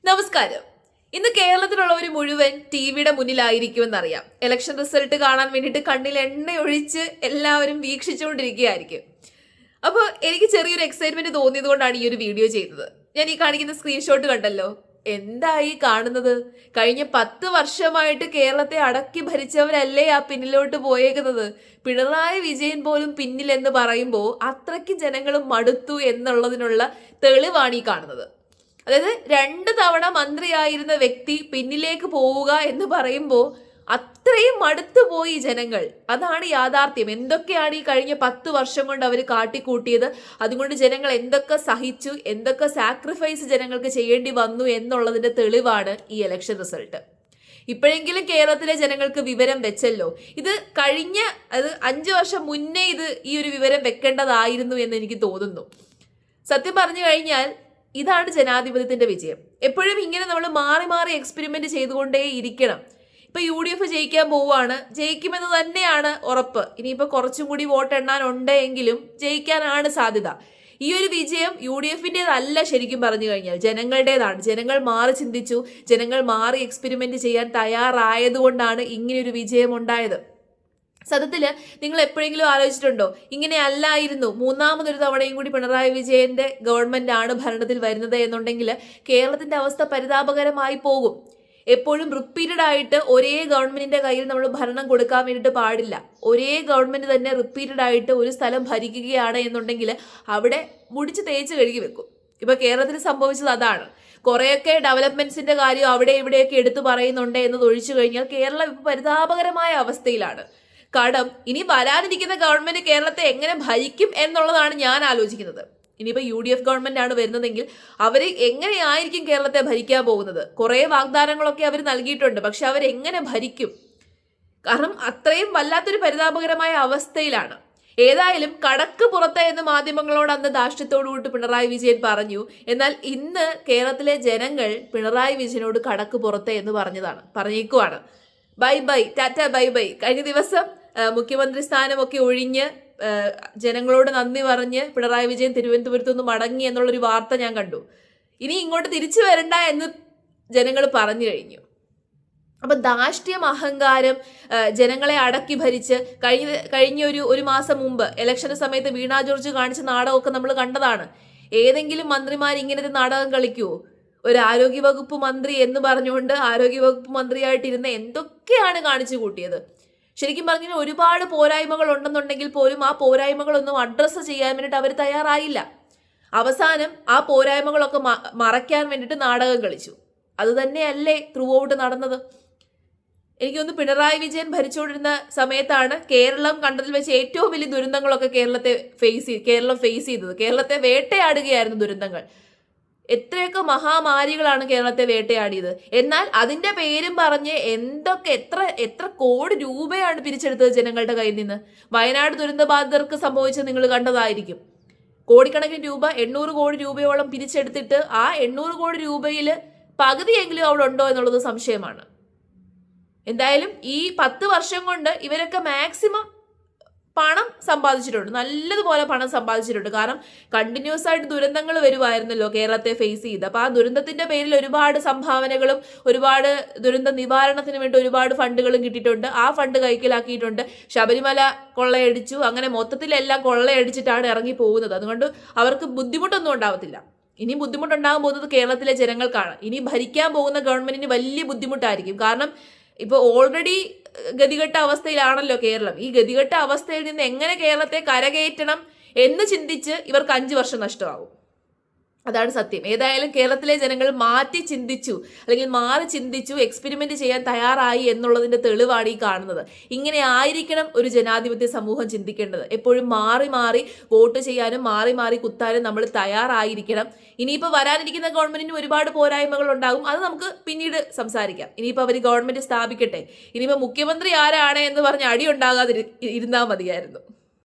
നമസ്കാരം. ഇന്ന് കേരളത്തിലുള്ളവർ മുഴുവൻ ടിവിയുടെ മുന്നിലായിരിക്കുമെന്നറിയാം. ഇലക്ഷൻ റിസൾട്ട് കാണാൻ വേണ്ടിയിട്ട് കണ്ണിൽ എണ്ണയൊഴിച്ച് എല്ലാവരും വീക്ഷിച്ചുകൊണ്ടിരിക്കുകയായിരിക്കും. അപ്പോൾ എനിക്ക് ചെറിയൊരു എക്സൈറ്റ്മെന്റ് തോന്നിയത് കൊണ്ടാണ് ഈ ഒരു വീഡിയോ ചെയ്തത്. ഞാൻ ഈ കാണിക്കുന്ന സ്ക്രീൻഷോട്ട് കണ്ടല്ലോ. എന്തായി കാണുന്നത്? കഴിഞ്ഞ 10 വർഷമായിട്ട് കേരളത്തെ അടക്കി ഭരിച്ചവരല്ലേ ആ പിന്നിലോട്ട് പോയേക്കുന്നത്. പിണറായി വിജയൻ പോലും പിന്നിലെന്ന് പറയുമ്പോൾ അത്രയ്ക്ക് ജനങ്ങൾ മടുത്തു എന്നുള്ളതിനുള്ള തെളിവാണ് ഈ കാണുന്നത്. അതായത് 2 തവണ മന്ത്രിയായിരുന്ന വ്യക്തി പിന്നിലേക്ക് പോവുക എന്ന് പറയുമ്പോൾ അത്രയും മടുത്തു പോയി ജനങ്ങൾ. അതാണ് യാഥാർത്ഥ്യം. എന്തൊക്കെയാണ് ഈ കഴിഞ്ഞ 10 വർഷം കൊണ്ട് അവർ കാട്ടിക്കൂട്ടിയത്, അതുകൊണ്ട് ജനങ്ങൾ എന്തൊക്കെ സഹിച്ചു, എന്തൊക്കെ സാക്രിഫൈസ് ജനങ്ങൾക്ക് ചെയ്യേണ്ടി വന്നു എന്നുള്ളതിന്റെ തെളിവാണ് ഈ ഇലക്ഷൻ റിസൾട്ട്. ഇപ്പോഴെങ്കിലും കേരളത്തിലെ ജനങ്ങൾക്ക് വിവരം വെച്ചല്ലോ. ഇത് കഴിഞ്ഞ 5 വർഷം മുന്നേ ഈ ഒരു വിവരം വെക്കേണ്ടതായിരുന്നു എന്ന് എനിക്ക് തോന്നുന്നു. സത്യം പറഞ്ഞു കഴിഞ്ഞാൽ ഇതാണ് ജനാധിപത്യത്തിന്റെ വിജയം. എപ്പോഴും ഇങ്ങനെ നമ്മൾ മാറി മാറി എക്സ്പെരിമെന്റ് ചെയ്തുകൊണ്ടേ ഇരിക്കണം. ഇപ്പൊ UDF ജയിക്കാൻ പോവുകയാണ്, ജയിക്കുമെന്ന് തന്നെയാണ് ഉറപ്പ്. ഇനിയിപ്പോ കുറച്ചും കൂടി വോട്ട് എണ്ണാനുണ്ടെങ്കിലും ജയിക്കാനാണ് സാധ്യത. ഈ ഒരു വിജയം UDFന്റേതല്ല, ശരിക്കും പറഞ്ഞു കഴിഞ്ഞാൽ ജനങ്ങളുടേതാണ്. ജനങ്ങൾ മാറി ചിന്തിച്ചു, ജനങ്ങൾ മാറി എക്സ്പെരിമെന്റ് ചെയ്യാൻ തയ്യാറായതുകൊണ്ടാണ് ഇങ്ങനെയൊരു വിജയം ഉണ്ടായത്. സത്യത്തില് നിങ്ങൾ എപ്പോഴെങ്കിലും ആലോചിച്ചിട്ടുണ്ടോ, ഇങ്ങനെ അല്ലായിരുന്നു മൂന്നാമതൊരു തവണയും കൂടി പിണറായി വിജയന്റെ ഗവൺമെന്റ് ആണ് ഭരണത്തിൽ വരുന്നത് എന്നുണ്ടെങ്കിൽ കേരളത്തിന്റെ അവസ്ഥ പരിതാപകരമായി പോകും. എപ്പോഴും റിപ്പീറ്റഡ് ആയിട്ട് ഒരേ ഗവൺമെന്റിന്റെ കയ്യിൽ നമ്മൾ ഭരണം കൊടുക്കാൻ വേണ്ടിയിട്ട് പാടില്ല. ഒരേ ഗവൺമെന്റ് തന്നെ റിപ്പീറ്റഡ് ആയിട്ട് ഒരു സ്ഥലം ഭരിക്കുകയാണ് എന്നുണ്ടെങ്കിൽ അവിടെ മുടിച്ച് തേച്ച് കഴുകി വെക്കും. ഇപ്പൊ കേരളത്തിൽ സംഭവിച്ചത് അതാണ്. കുറെയൊക്കെ ഡെവലപ്മെന്റ്സിന്റെ കാര്യം അവിടെ ഇവിടെയൊക്കെ എടുത്തു പറയുന്നുണ്ട് എന്നത് ഒഴിച്ചു കഴിഞ്ഞാൽ കേരളം ഇപ്പൊ പരിതാപകരമായ അവസ്ഥയിലാണ്. കടം ഇനി വരാനിരിക്കുന്ന ഗവൺമെന്റ് കേരളത്തെ എങ്ങനെ ഭരിക്കും എന്നുള്ളതാണ് ഞാൻ ആലോചിക്കുന്നത്. ഇനിയിപ്പോൾ UDF ഗവൺമെന്റ് ആണ് വരുന്നതെങ്കിൽ അവർ എങ്ങനെയായിരിക്കും കേരളത്തെ ഭരിക്കാൻ പോകുന്നത്? കുറേ വാഗ്ദാനങ്ങളൊക്കെ അവർ നൽകിയിട്ടുണ്ട്, പക്ഷെ അവരെങ്ങനെ ഭരിക്കും? കാരണം അത്രയും വല്ലാത്തൊരു പരിതാപകരമായ അവസ്ഥയിലാണ്. ഏതായാലും കടക്ക് പുറത്ത് എന്ന് മാധ്യമങ്ങളോട് അന്ന് ധാർഷ്ട്യത്തോടുകൂടി പിണറായി വിജയൻ പറഞ്ഞു. എന്നാൽ ഇന്ന് കേരളത്തിലെ ജനങ്ങൾ പിണറായി വിജയനോട് കടക്ക് പുറത്ത് എന്ന് പറഞ്ഞേക്കുവാണ്. Bye bye, tata bye bye. കഴിഞ്ഞ ദിവസം മുഖ്യമന്ത്രി സ്ഥാനമൊക്കെ ഒഴിഞ്ഞ് ജനങ്ങളോട് നന്ദി പറഞ്ഞ് പിണറായി വിജയൻ തിരുവനന്തപുരത്ത് നിന്ന് മടങ്ങി എന്നുള്ളൊരു വാർത്ത ഞാൻ കണ്ടു. ഇനി ഇങ്ങോട്ട് തിരിച്ചു വരണ്ട എന്ന് ജനങ്ങൾ പറഞ്ഞു കഴിഞ്ഞു. അപ്പൊ ധാർഷ്ട്യം, അഹങ്കാരം, ജനങ്ങളെ അടക്കി ഭരിച്ച് കഴിഞ്ഞ ഒരു മാസം മുമ്പ് ഇലക്ഷന് സമയത്ത് വീണ ജോർജ് കാണിച്ച നാടകമൊക്കെ നമ്മൾ കണ്ടതാണ്. ഏതെങ്കിലും മന്ത്രിമാർ ഇങ്ങനത്തെ നാടകം കളിക്കുവോ? ഒരു ആരോഗ്യവകുപ്പ് മന്ത്രി എന്ന് പറഞ്ഞുകൊണ്ട് ആരോഗ്യവകുപ്പ് മന്ത്രിയായിട്ടിരുന്ന എന്തൊക്കെയാണ് കാണിച്ചു കൂട്ടിയത്. ശരിക്കും പറഞ്ഞാൽ ഒരുപാട് പോരായ്മകൾ ഉണ്ടെന്നുണ്ടെങ്കിൽ പോലും ആ പോരായ്മകളൊന്നും അഡ്രസ്സ് ചെയ്യാൻ വേണ്ടിയിട്ട് അവർ തയ്യാറായില്ല. അവസാനം ആ പോരായ്മകളൊക്കെ മറയ്ക്കാൻ വേണ്ടിയിട്ട് നാടകം കളിച്ചു. അത് തന്നെയല്ലേ ത്രൂ ഔട്ട് നടന്നത്. എനിക്കൊന്ന് പിണറായി വിജയൻ ഭരിച്ചുകൊണ്ടിരുന്ന സമയത്താണ് കേരളം കണ്ടതിൽ വെച്ച് ഏറ്റവും വലിയ ദുരന്തങ്ങളൊക്കെ കേരളം ഫേസ് ചെയ്തത്. കേരളത്തെ വേട്ടയാടുകയായിരുന്നു ദുരന്തങ്ങൾ. എത്രയൊക്കെ മഹാമാരികളാണ് കേരളത്തെ വേട്ടയാടിയത്. എന്നാൽ അതിന്റെ പേരും പറഞ്ഞ് എത്ര കോടി രൂപയാണ് പിരിച്ചെടുത്തത് ജനങ്ങളുടെ കയ്യിൽ നിന്ന്. വയനാട് ദുരന്ത ബാധിതർക്ക് സംഭവിച്ചത് നിങ്ങൾ കണ്ടതായിരിക്കും. കോടിക്കണക്കിന് രൂപ, 800 കോടി രൂപയോളം പിരിച്ചെടുത്തിട്ട് ആ 800 കോടി രൂപയിൽ പകുതിയെങ്കിലും അവിടെ ഉണ്ടോ എന്നുള്ളത് സംശയമാണ്. എന്തായാലും ഈ 10 വർഷം കൊണ്ട് ഇവരൊക്കെ മാക്സിമം പണം സമ്പാദിച്ചിട്ടുണ്ട്, നല്ലതുപോലെ പണം സമ്പാദിച്ചിട്ടുണ്ട്. കാരണം കണ്ടിന്യൂസ് ആയിട്ട് ദുരന്തങ്ങൾ വരുമായിരുന്നല്ലോ കേരളത്തെ ഫേസ് ചെയ്ത്. അപ്പൊ ആ ദുരന്തത്തിന്റെ പേരിൽ ഒരുപാട് സംഭാവനകളും ഒരുപാട് ദുരന്ത നിവാരണത്തിന് വേണ്ടി ഒരുപാട് ഫണ്ടുകളും കിട്ടിയിട്ടുണ്ട്. ആ ഫണ്ട് കൈക്കലാക്കിയിട്ടുണ്ട്. ശബരിമല കൊള്ളയടിച്ചു. അങ്ങനെ മൊത്തത്തിലെല്ലാം കൊള്ളയടിച്ചിട്ടാണ് ഇറങ്ങി പോകുന്നത്. അതുകൊണ്ട് അവർക്ക് ബുദ്ധിമുട്ടൊന്നും ഉണ്ടാവത്തില്ല. ഇനി ബുദ്ധിമുട്ടുണ്ടാകാൻ പോകുന്നത് കേരളത്തിലെ ജനങ്ങൾക്കാണ്. ഇനി ഭരിക്കാൻ പോകുന്ന ഗവൺമെന്റിന് വലിയ ബുദ്ധിമുട്ടായിരിക്കും. കാരണം ഇപ്പോൾ ഓൾറെഡി ഗതികെട്ട അവസ്ഥയിലാണല്ലോ കേരളം. ഈ ഗതികെട്ട അവസ്ഥയിൽ നിന്ന് എങ്ങനെ കേരളത്തെ കരകയറ്റണം എന്ന് ചിന്തിച്ച് ഇവർക്ക് 5 വർഷം നഷ്ടമാകും. അതാണ് സത്യം. ഏതായാലും കേരളത്തിലെ ജനങ്ങൾ മാറ്റി ചിന്തിച്ചു, അല്ലെങ്കിൽ മാറി ചിന്തിച്ചു, എക്സ്പെരിമെന്റ് ചെയ്യാൻ തയ്യാറായി എന്നുള്ളതിന്റെ തെളിവാണ് ഈ കാണുന്നത്. ഇങ്ങനെ ആയിരിക്കണം ഒരു ജനാധിപത്യ സമൂഹം ചിന്തിക്കേണ്ടത്. എപ്പോഴും മാറി മാറി വോട്ട് ചെയ്യാനും മാറി മാറി കുത്താനും നമ്മൾ തയ്യാറായിരിക്കണം. ഇനിയിപ്പോൾ വരാനിരിക്കുന്ന ഗവൺമെന്റിന് ഒരുപാട് പോരായ്മകൾ ഉണ്ടാകും. അത് നമുക്ക് പിന്നീട് സംസാരിക്കാം. ഇനിയിപ്പോൾ അവർ ഗവൺമെന്റ് സ്ഥാപിക്കട്ടെ. ഇനിയിപ്പോൾ മുഖ്യമന്ത്രി ആരാണ് എന്ന് പറഞ്ഞ് അടി ഉണ്ടാകാതെ ഇരുന്നാൽ മതിയായിരുന്നു.